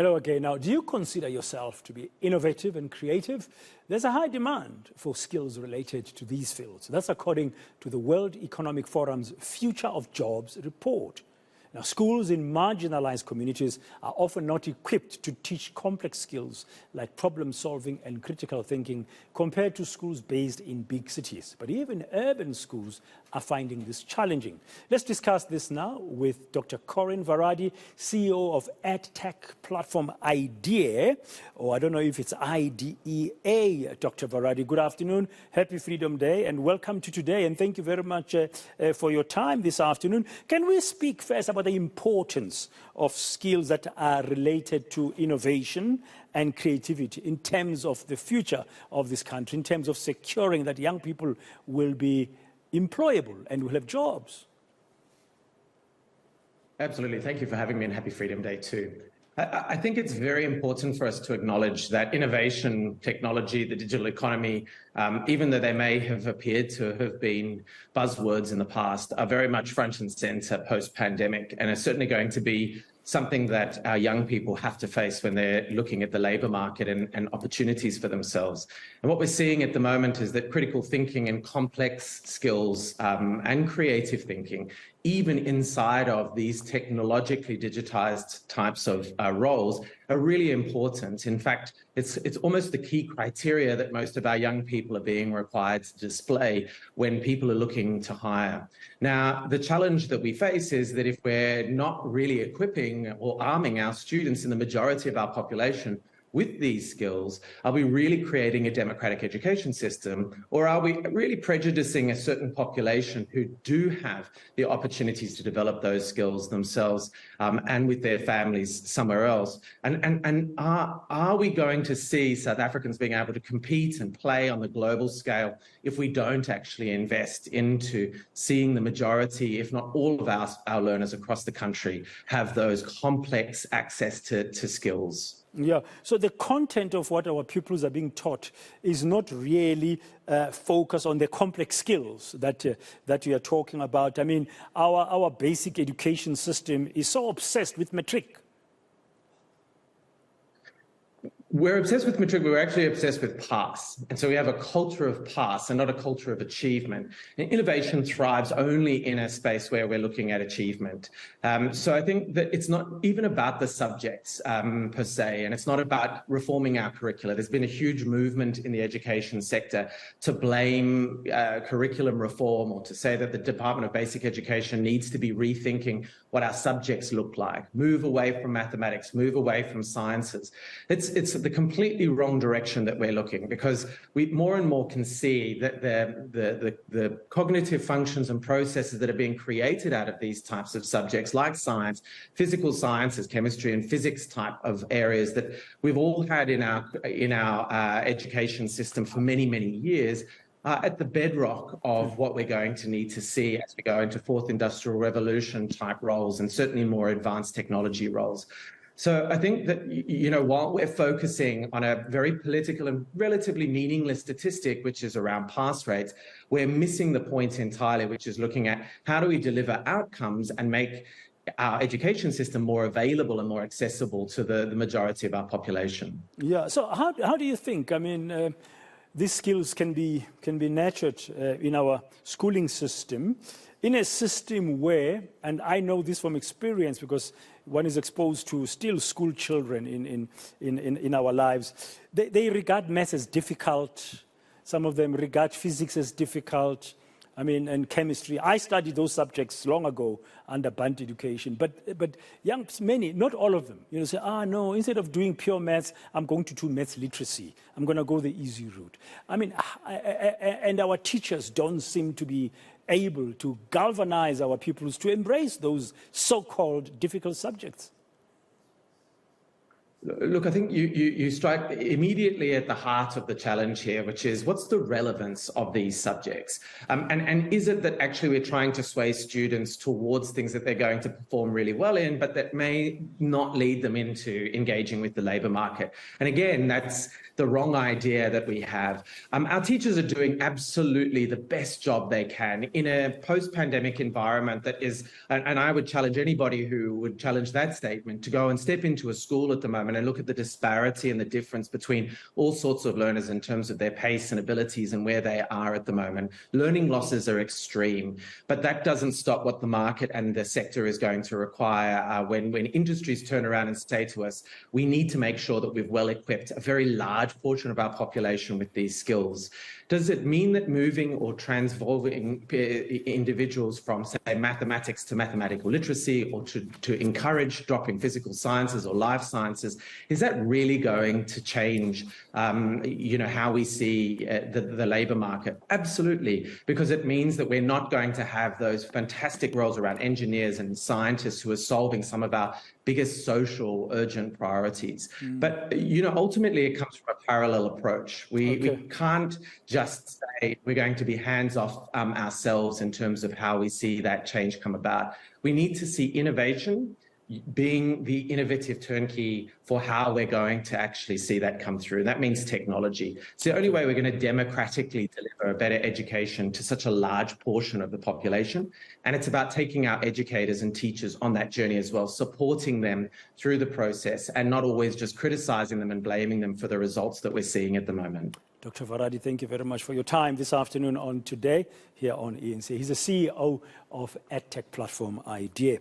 Hello again. Now, do you consider yourself to be innovative and creative? There's a high demand for skills related to these fields. That's according to the World Economic Forum's Future of Jobs report. Now, schools in marginalized communities are often not equipped to teach complex skills like problem solving and critical thinking compared to schools based in big cities. But even urban schools are finding this challenging. Let's discuss this now with Dr. Corrin Varady, CEO of EdTech platform IDEA, or I don't know if it's IDEA. Dr. Varady, good afternoon. Happy Freedom Day and welcome to today. And thank you very much for your time this afternoon. Can we speak first about the importance of skills that are related to innovation and creativity in terms of the future of this country, in terms of securing that young people will be employable and will have jobs? Absolutely. Thank you for having me, and happy Freedom Day too. I think it's very important for us to acknowledge that innovation, technology, the digital economy, even though they may have appeared to have been buzzwords in the past, are very much front and center post-pandemic, and are certainly going to be something that our young people have to face when they're looking at the labour market and opportunities for themselves. And what we're seeing at the moment is that critical thinking and complex skills and creative thinking, even inside of these technologically digitized types of roles, are really important. In fact, it's almost the key criteria that most of our young people are being required to display when people are looking to hire. Now, the challenge that we face is that if we're not really equipping or arming our students in the majority of our population with these skills, are we really creating a democratic education system, or are we really prejudicing a certain population who do have the opportunities to develop those skills themselves and with their families somewhere else? And are we going to see South Africans being able to compete and play on the global scale if we don't actually invest into seeing the majority, if not all of our learners across the country have those complex access to skills? Yeah, so the content of what our pupils are being taught is not really focused on the complex skills that you are talking about. I mean, our basic education system is so obsessed with matric. We're obsessed with matric, but we're actually obsessed with pass. And so we have a culture of pass and not a culture of achievement. And innovation thrives only in a space where we're looking at achievement. So I think that it's not even about the subjects per se, and it's not about reforming our curricula. There's been a huge movement in the education sector to blame curriculum reform, or to say that the Department of Basic Education needs to be rethinking what our subjects look like, move away from mathematics, move away from sciences. It's the completely wrong direction that we're looking, because we more and more can see that the cognitive functions and processes that are being created out of these types of subjects, like science, physical sciences, chemistry and physics type of areas that we've all had in our education system for many, many years, at the bedrock of what we're going to need to see as we go into fourth industrial revolution type roles, and certainly more advanced technology roles. So I think that, you know, while we're focusing on a very political and relatively meaningless statistic, which is around pass rates, we're missing the point entirely, which is looking at how do we deliver outcomes and make our education system more available and more accessible to the majority of our population. Yeah, so how do you think, I mean, these skills can be nurtured in our schooling system, in a system where, and I know this from experience because one is exposed to still school children in our lives, they regard maths as difficult. Some of them regard physics as difficult. I mean, and chemistry. I studied those subjects long ago under Band education, but many, not all of them, you know, say, no, instead of doing pure maths, I'm going to do maths literacy. I'm going to go the easy route. I mean, and our teachers don't seem to be able to galvanize our pupils to embrace those so-called difficult subjects. Look, I think you strike immediately at the heart of the challenge here, which is what's the relevance of these subjects? And is it that actually we're trying to sway students towards things that they're going to perform really well in, but that may not lead them into engaging with the labour market? And again, that's the wrong idea that we have. Our teachers are doing absolutely the best job they can in a post-pandemic environment that is, and I would challenge anybody who would challenge that statement, to go and step into a school at the moment moment and look at the disparity and the difference between all sorts of learners in terms of their pace and abilities and where they are at the moment, learning losses are extreme. But that doesn't stop what the market and the sector is going to require when industries turn around and say to us, we need to make sure that we've well equipped a very large portion of our population with these skills. Does it mean that moving or transvolving individuals from, say, mathematics to mathematical literacy, or to encourage dropping physical sciences or life sciences, is that really going to change, how we see the labour market? Absolutely, because it means that we're not going to have those fantastic roles around engineers and scientists who are solving some of our biggest social urgent priorities. But, ultimately it comes from a parallel approach. We can't just say we're going to be hands off ourselves in terms of how we see that change come about. We need to see innovation being the innovative turnkey for how we're going to actually see that come through. And that means technology. It's the only way we're going to democratically deliver a better education to such a large portion of the population. And it's about taking our educators and teachers on that journey as well, supporting them through the process and not always just criticizing them and blaming them for the results that we're seeing at the moment. Dr. Varady, thank you very much for your time this afternoon on Today here on eNCA. He's the CEO of EdTech platform IDEA.